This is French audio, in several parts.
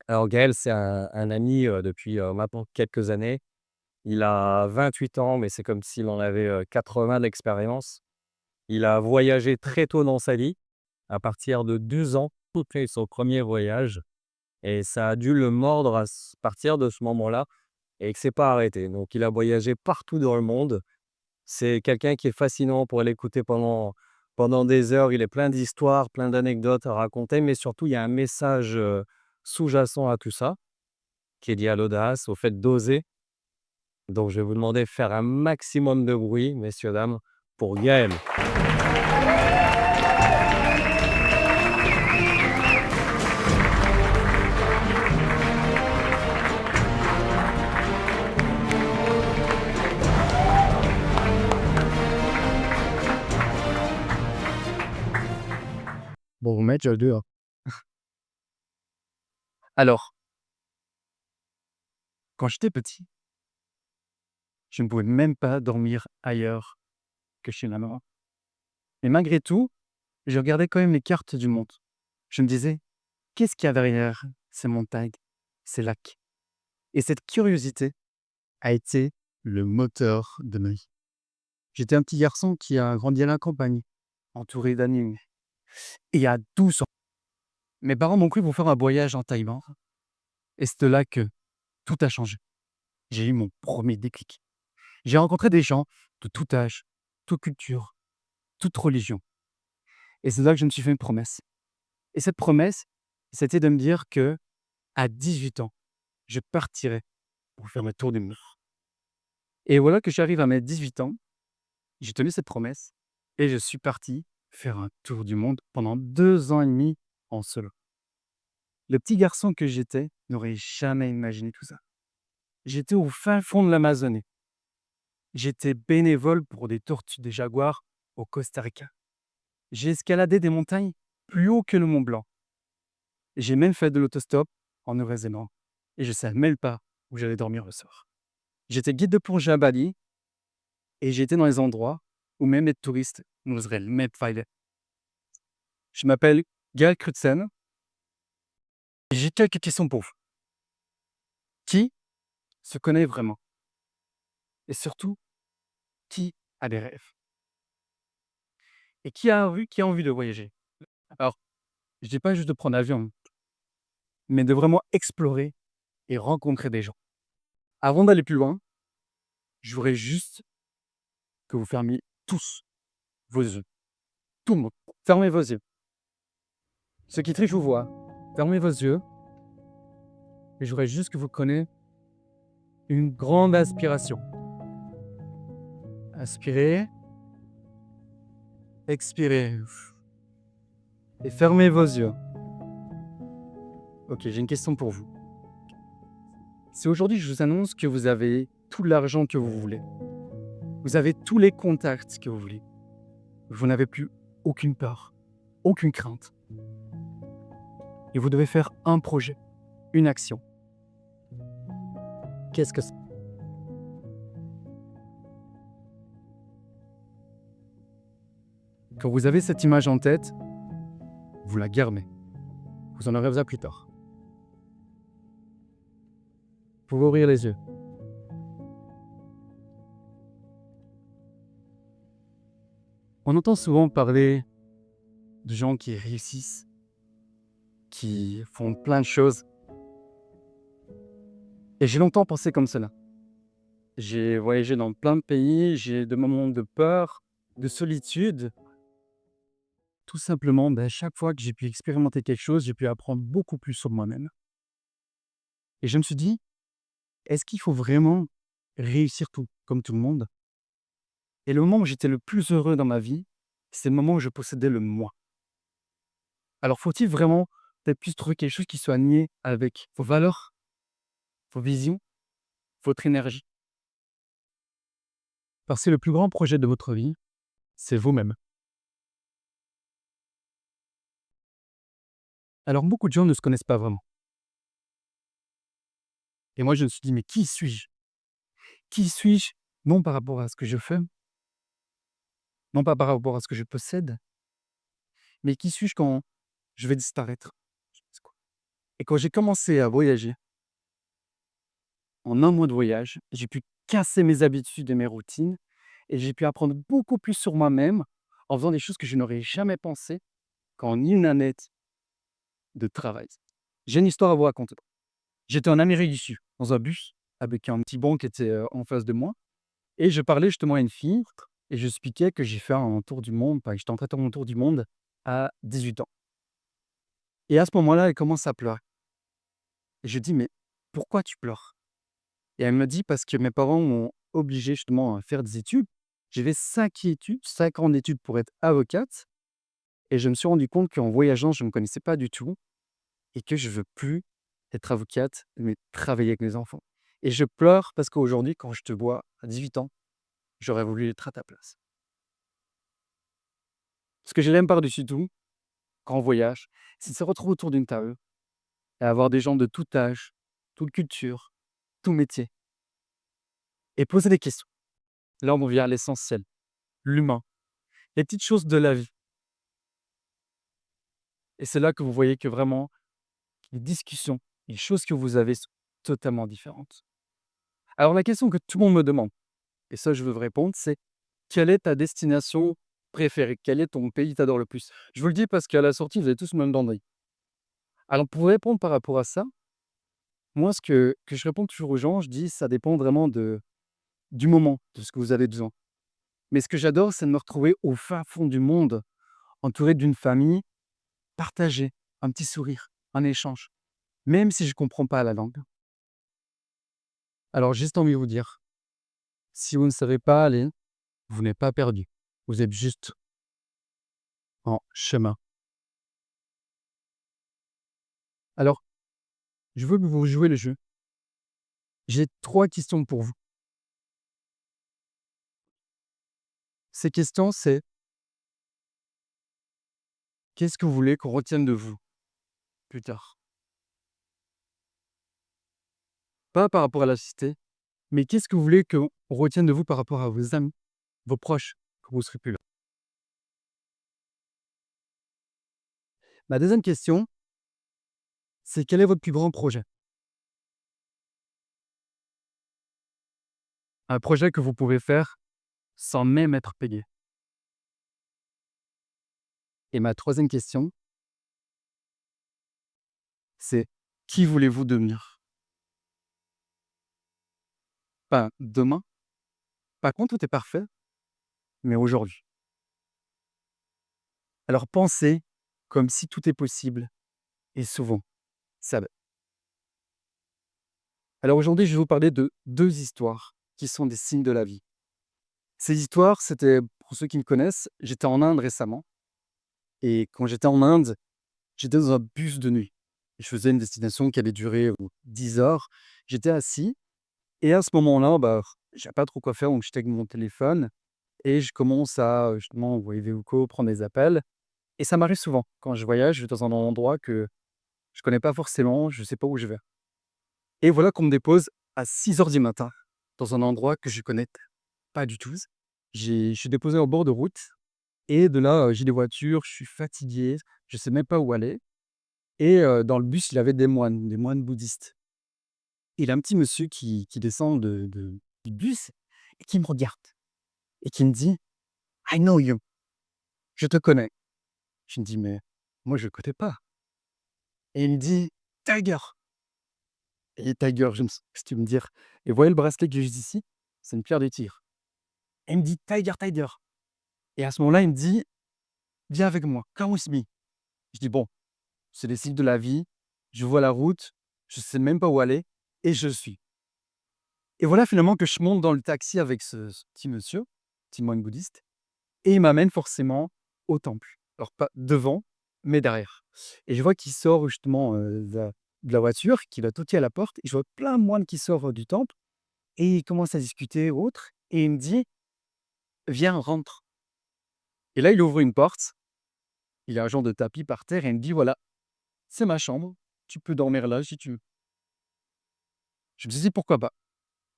Alors Gaël, c'est un ami, depuis, maintenant quelques années. Il a 28 ans, mais c'est comme s'il en avait, 80 d'expérience. Il a voyagé très tôt dans sa vie. À partir de 12 ans, il fait son premier voyage et ça a dû le mordre à partir de ce moment-là et que c'est pas arrêté. Donc il a voyagé partout dans le monde. C'est quelqu'un qui est fascinant pour l'écouter pendant des heures. Il est plein d'histoires, plein d'anecdotes à raconter, mais surtout il y a un message, sous-jacent à tout ça, qui est lié à l'audace, au fait d'oser. Donc je vais vous demander de faire un maximum de bruit, messieurs, dames, pour Gaël. Bon, remettre, je le dehors. Alors, quand j'étais petit, je ne pouvais même pas dormir ailleurs que chez ma maman. Mais malgré tout, je regardais quand même les cartes du monde. Je me disais, qu'est-ce qu'il y a derrière ces montagnes, ces lacs? Et cette curiosité a été le moteur de ma vie. J'étais un petit garçon qui a grandi à la campagne, entouré d'animaux. Et à 12 ans, mes parents m'ont pris pour faire un voyage en Thaïlande. Et c'est là que tout a changé. J'ai eu mon premier déclic. J'ai rencontré des gens de tout âge, toute culture, toute religion. Et c'est là que je me suis fait une promesse. Et cette promesse, c'était de me dire que à 18 ans, je partirais pour faire le tour du monde. Et voilà que j'arrive à mes 18 ans, j'ai tenu cette promesse et je suis parti faire un tour du monde pendant 2 ans et demi en solo. Le petit garçon que j'étais n'aurait jamais imaginé tout ça. J'étais au fin fond de l'Amazonie. J'étais bénévole pour des tortues des jaguars au Costa Rica. J'ai escaladé des montagnes plus haut que le Mont Blanc. J'ai même fait de l'autostop en Nouvelle-Zélande. Et je ne savais même pas où j'allais dormir le soir. J'étais guide de plongée à Bali et j'étais dans les endroits où même les touristes n'oseraient même pas aller. Je m'appelle Gaël Crutzen et j'ai quelques questions pour vous. Qui se connaît vraiment? Et surtout, qui a des rêves? Et qui a envie de voyager? Alors, je ne dis pas juste de prendre l'avion, mais de vraiment explorer et rencontrer des gens. Avant d'aller plus loin, je voudrais juste que vous fermiez tous vos yeux. Tout le monde, fermez vos yeux. Ceux qui trichent vous voient, fermez vos yeux. Et je voudrais juste que vous preniez une grande inspiration. Inspirez, expirez. Et fermez vos yeux. Ok, j'ai une question pour vous. Si aujourd'hui je vous annonce que vous avez tout l'argent que vous voulez, vous avez tous les contacts que vous voulez, vous n'avez plus aucune peur, aucune crainte, et vous devez faire un projet, une action, qu'est-ce que c'est? Quand vous avez cette image en tête, vous la gardez. Vous en aurez besoin plus tard. Vous pouvez ouvrir les yeux. On entend souvent parler de gens qui réussissent, qui font plein de choses. Et j'ai longtemps pensé comme cela. J'ai voyagé dans plein de pays, j'ai des moments de peur, de solitude. Tout simplement, chaque fois que j'ai pu expérimenter quelque chose, j'ai pu apprendre beaucoup plus sur moi-même. Et je me suis dit, est-ce qu'il faut vraiment réussir tout, comme tout le monde? Et le moment où j'étais le plus heureux dans ma vie, c'est le moment où je possédais le moi. Alors faut-il vraiment peut-être plus trouver quelque chose qui soit aligné avec vos valeurs, vos visions, votre énergie? Parce que le plus grand projet de votre vie, c'est vous-même. Alors beaucoup de gens ne se connaissent pas vraiment. Et moi je me suis dit, mais qui suis-je? Qui suis-je? Non par rapport à ce que je fais, non pas par rapport à ce que je possède, mais qui suis-je quand je vais disparaître? C'est quoi? Et quand j'ai commencé à voyager, en un mois de voyage, j'ai pu casser mes habitudes et mes routines et j'ai pu apprendre beaucoup plus sur moi-même en faisant des choses que je n'aurais jamais pensé qu'en une année de travail. J'ai une histoire à vous raconter. J'étais en Amérique du Sud, dans un bus, avec un petit banc qui était en face de moi. Et je parlais justement à une fille et je expliquais que j'ai fait un tour du monde, enfin, j'étais en train de faire mon tour du monde à 18 ans. Et à ce moment-là, elle commence à pleurer. Et je dis: «Mais pourquoi tu pleures?» Et elle me dit: «Parce que mes parents m'ont obligé justement à faire des études. J'ai fait 5 études, 5 ans d'études pour être avocate et je me suis rendu compte qu'en voyageant, je ne me connaissais pas du tout et que je veux plus être avocate, mais travailler avec mes enfants. Et je pleure parce qu'aujourd'hui, quand je te vois à 18 ans, j'aurais voulu être à ta place». Ce que je l'aime par-dessus tout, quand on voyage, c'est de se retrouver autour d'une table et avoir des gens de tout âge, toute culture, tout métier et poser des questions. Là, on vient à l'essentiel, l'humain, les petites choses de la vie. Et c'est là que vous voyez que vraiment, les discussions, les choses que vous avez sont totalement différentes. Alors, la question que tout le monde me demande, et ça, je veux vous répondre, c'est quelle est ta destination préférée? Quel est ton pays que tu adores le plus? Je vous le dis parce qu'à la sortie, vous avez tous le même dandri. Alors, pour vous répondre par rapport à ça, moi, ce que je réponds toujours aux gens, je dis, ça dépend vraiment du moment, de ce que vous avez besoin. Mais ce que j'adore, c'est de me retrouver au fin fond du monde, entouré d'une famille, partager un petit sourire, un échange, même si je ne comprends pas la langue. Alors, juste envie de vous dire, si vous ne savez pas aller, vous n'êtes pas perdu. Vous êtes juste en chemin. Alors, je veux que vous jouez le jeu. J'ai 3 questions pour vous. Ces questions, c'est: qu'est-ce que vous voulez qu'on retienne de vous plus tard? Pas par rapport à la société, mais qu'est-ce que vous voulez qu'on retienne de vous par rapport à vos amis, vos proches, quand vous serez plus là? Ma deuxième question, c'est: quel est votre plus grand projet? Un projet que vous pouvez faire sans même être payé. Et ma troisième question, c'est: qui voulez-vous devenir? Pas demain, pas quand tout est parfait, mais aujourd'hui. Alors pensez comme si tout est possible et souvent, ça l'est. Alors aujourd'hui, je vais vous parler de 2 histoires qui sont des signes de la vie. Ces histoires, c'était, pour ceux qui me connaissent, j'étais en Inde récemment et quand j'étais en Inde, j'étais dans un bus de nuit. Je faisais une destination qui allait durer, 10 heures. J'étais assis et à ce moment-là, bah, j'avais pas trop quoi faire, donc j'étais avec mon téléphone et je commence à, justement envoyer des vocaux, prendre des appels et ça m'arrive souvent. Quand je voyage, je vais dans un endroit que je connais pas forcément, je sais pas où je vais et voilà qu'on me dépose à 6 heures du matin dans un endroit que je connais pas du tout. Je suis déposé en bord de route et de là, j'ai des voitures, je suis fatigué, je sais même pas où aller et dans le bus, il y avait des moines bouddhistes. Et il y a un petit monsieur qui descend du bus et qui me regarde et qui me dit: «I know you», «Je te connais». Je me dis: «Mais moi, je le connais pas» et il me dit: «Tiger» et Tiger, je me suis costume dire et vous voyez le bracelet que j'ai ici? C'est une pierre de tigre et il me dit: «Tiger, Tiger» et à ce moment-là, il me dit: «Viens avec moi, come with me». Je dis: «Bon, c'est les cycles de la vie, je vois la route, je sais même pas où aller et je suis». Et voilà finalement que je monte dans le taxi avec ce petit monsieur, petit moine bouddhiste et il m'amène forcément au temple. Alors pas devant, mais derrière et je vois qu'il sort justement, de la voiture, qu'il a toqué à la porte et je vois plein de moines qui sortent, du temple et ils commencent à discuter ou autre et il me dit: «Viens, rentre» et là il ouvre une porte, il y a un genre de tapis par terre et il me dit: «Voilà, c'est ma chambre, tu peux dormir là si tu veux». Je me suis dit: «Pourquoi pas?»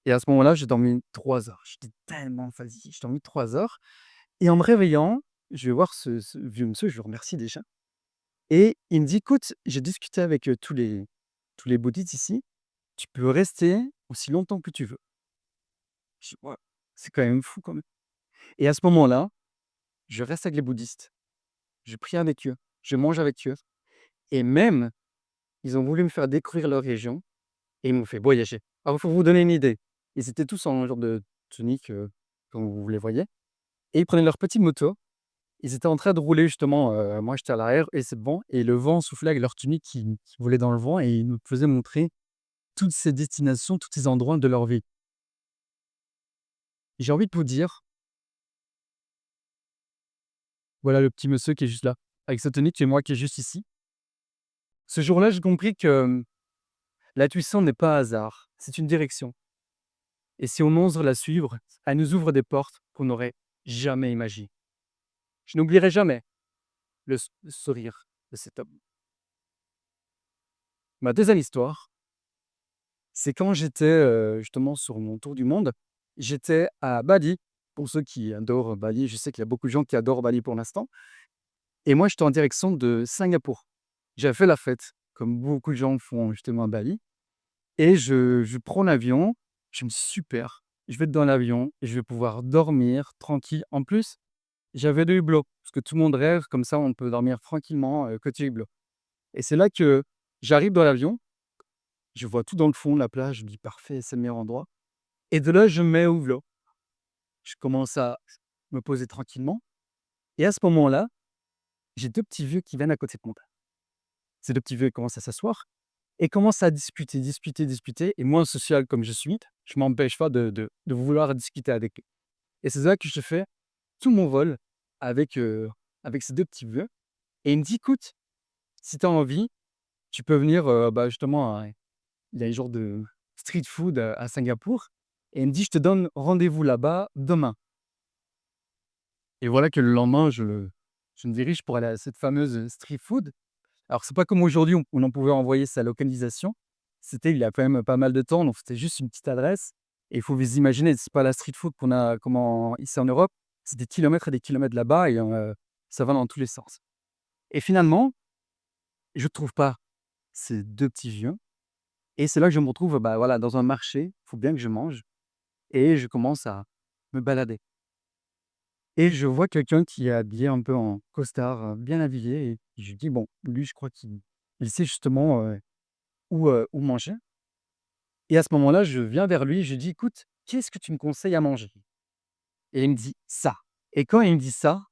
et à ce moment-là, j'ai dormi 3 heures. J'étais tellement fatigué, j'ai dormi 3 heures et en me réveillant, je vais voir ce vieux monsieur, je le remercie déjà Et il me dit: «Écoute, j'ai discuté avec, tous les bouddhistes ici, tu peux rester aussi longtemps que tu veux». Je dis: «Waouh, c'est quand même fou quand même». Et à ce moment-là, je reste avec les bouddhistes, je prie avec eux, je mange avec eux et même, ils ont voulu me faire découvrir leur région et ils m'ont fait voyager. Alors, il faut vous donner une idée, ils étaient tous en genre de tunique, comme vous les voyez et ils prenaient leur petite moto. Ils étaient en train de rouler justement, moi j'étais à l'arrière et c'est bon et le vent soufflait avec leur tunique qui volait dans le vent et ils nous faisaient montrer toutes ces destinations, tous ces endroits de leur vie. J'ai envie de vous dire, voilà le petit monsieur qui est juste là, avec sa tunique et moi qui est juste ici. Ce jour-là, j'ai compris que, l'intuition n'est pas un hasard, c'est une direction et si on ose la suivre, elle nous ouvre des portes qu'on n'aurait jamais imaginées. Je n'oublierai jamais le sourire de cet homme. Ma deuxième histoire, c'est quand j'étais, justement sur mon tour du monde, j'étais à Bali. Pour ceux qui adorent Bali, je sais qu'il y a beaucoup de gens qui adorent Bali pour l'instant et moi j'étais en direction de Singapour. J'avais fait la fête, comme beaucoup de gens font justement à Bali et je prends l'avion, je me dis: «Super, je vais être dans l'avion et je vais pouvoir dormir tranquille». En plus, j'avais le hublot, parce que tout le monde rêve comme ça on peut dormir tranquillement, côté hublot et c'est là que j'arrive dans l'avion, je vois tout dans le fond, la plage, je me dis: «Parfait, c'est le meilleur endroit» et de là je me mets au hublot. Je commence à me poser tranquillement et à ce moment-là, j'ai 2 petits vieux qui viennent à côté de moi. Ces 2 petits vieux, ils commencent à s'asseoir et commencent à discuter, discuter, discuter et moi, social comme je suis, je m'empêche pas de vouloir discuter avec eux et c'est là que je fais tout mon vol avec, avec ces 2 petits vieux et il me dit: «Écoute, si tu as envie, tu peux venir, bah, justement à» il y a un genre de street food, à Singapour et il me dit: «Je te donne rendez-vous là-bas demain». Et voilà que le lendemain, je me dirige pour aller à cette fameuse, street food. Alors c'est pas comme aujourd'hui où l'on pouvait envoyer sa localisation. C'était il y a quand même pas mal de temps, donc c'était juste une petite adresse et il faut vous imaginer, c'est pas la street food qu'on a comme ici en Europe, c'est des kilomètres et des kilomètres là-bas et ça va dans tous les sens. Et finalement, je trouve pas ces 2 petits vieux et c'est là que je me retrouve, bah, voilà, dans un marché, il faut bien que je mange et je commence à me balader. Et je vois quelqu'un qui est habillé un peu en costard, bien habillé et je dis: «Bon, lui, je crois qu'il sait justement, où manger» et à ce moment-là, je viens vers lui et je dis: «Écoute, qu'est-ce que tu me conseilles à manger?» Et il me dit: «Ça» et quand il me dit ça,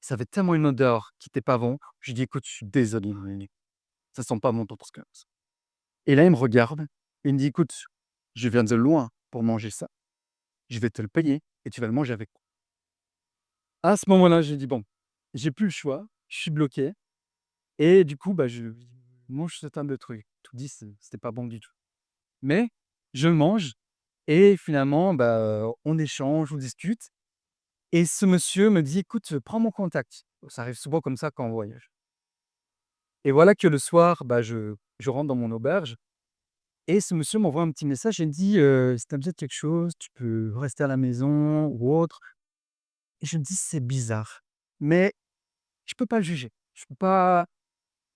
ça avait tellement une odeur qui était pas bon. Je lui dis: «Écoute, je suis désolé, mais ça sent pas bon ton Toscane». Et là, il me regarde et il me dit: «Écoute, je viens de loin pour manger ça. Je vais te le payer et tu vas le manger avec moi». À ce moment-là, j'ai dit: «Bon, j'ai plus le choix, je suis bloqué». Et du coup, bah, je mange ce tas de trucs. Tout dit, c'était pas bon du tout. Mais je mange et finalement, bah, on échange, on discute et ce monsieur me dit: «Écoute, prends mon contact». Ça arrive souvent comme ça quand on voyage et voilà que le soir, bah, je rentre dans mon auberge et ce monsieur m'envoie un petit message et me dit: «Si tu as besoin de quelque chose, tu peux rester à la maison ou autre» et je me dis: «C'est bizarre». Mais je peux pas le juger. Je peux pas.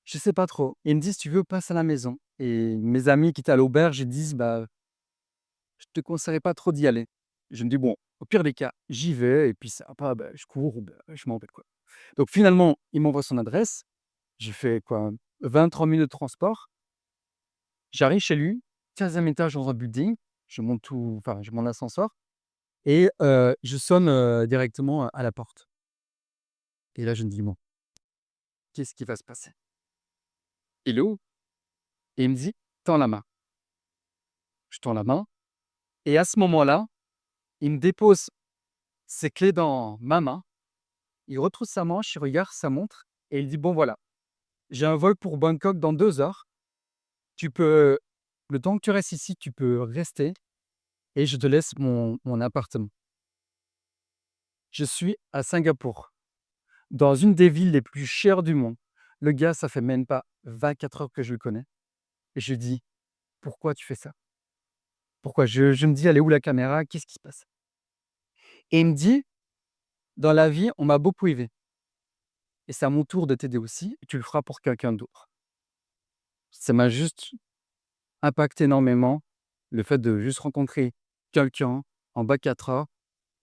Je sais pas trop. Ils me disent: «Si tu veux, passe à la maison» et mes amis qui étaient à l'auberge, ils disent: «Bah, je te conseillerais pas trop d'y aller». Je me dis: «Bon, au pire des cas, j'y vais et puis ça va pas, bah, je cours ou bah, je m'en vais, quoi». Donc finalement, il m'envoie son adresse. J'ai fait quoi? 20-30 minutes de transport. J'arrive chez lui, 15e étage dans un building. Je monte tout enfin, j'ai mon ascenseur et je sonne, directement à la porte et là, je me dis: «Bon, qu'est-ce qui va se passer?» Il ouvre et il me dit: «Tends la main». Je tends la main et à ce moment-là, il me dépose ses clés dans ma main, il retrousse sa manche, il regarde sa montre et il dit: «Bon voilà, j'ai un vol pour Bangkok dans 2 heures. Tu peux le temps que tu restes ici, tu peux rester et je te laisse mon appartement». Je suis à Singapour, dans une des villes les plus chères du monde. Le gars, ça fait même pas 24 heures que je le connais et je lui dis: «Pourquoi tu fais ça? Pourquoi?» Je me dis: «Elle est où la caméra? Qu'est-ce qui se passe?» Et il me dit: «Dans la vie, on m'a beaucoup élevé. et c'est à mon tour de t'aider aussi, et tu le feras pour quelqu'un d'autre. Ça m'a juste impacté énormément, le fait de juste rencontrer quelqu'un en bas 4 heures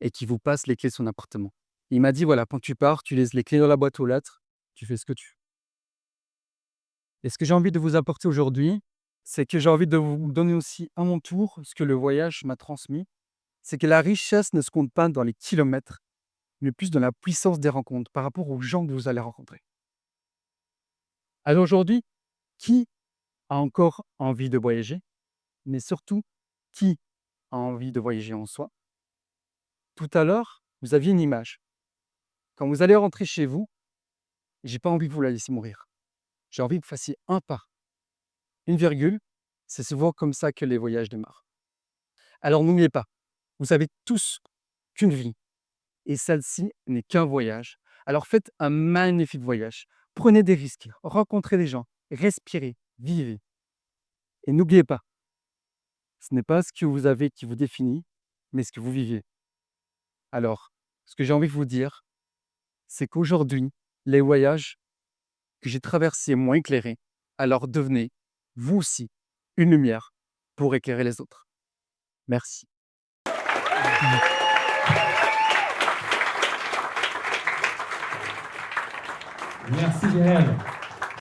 et qui vous passe les clés de son appartement. Il m'a dit: «Voilà, quand tu pars, tu laisses les clés dans la boîte aux lettres, tu fais ce que tu veux». Et ce que j'ai envie de vous apporter aujourd'hui, c'est que j'ai envie de vous donner aussi à mon tour ce que le voyage m'a transmis. C'est que la richesse ne se compte pas dans les kilomètres, mais plus dans la puissance des rencontres par rapport aux gens que vous allez rencontrer. Alors aujourd'hui, qui a encore envie de voyager? Mais surtout, qui a envie de voyager en soi? Tout à l'heure, vous aviez une image. Quand vous allez rentrer chez vous, j'ai pas envie que vous la laissiez mourir. J'ai envie que vous fassiez un pas, une virgule. C'est souvent comme ça que les voyages démarrent. Alors n'oubliez pas, vous avez tous qu'une vie et celle-ci n'est qu'un voyage. Alors faites un magnifique voyage. Prenez des risques, rencontrez des gens, respirez, vivez. Et n'oubliez pas, ce n'est pas ce que vous avez qui vous définit, mais ce que vous vivez. Alors, ce que j'ai envie de vous dire, c'est qu'aujourd'hui, les voyages que j'ai traversés m'ont éclairé. Alors devenez, vous aussi, une lumière pour éclairer les autres. Merci. Merci Gaël.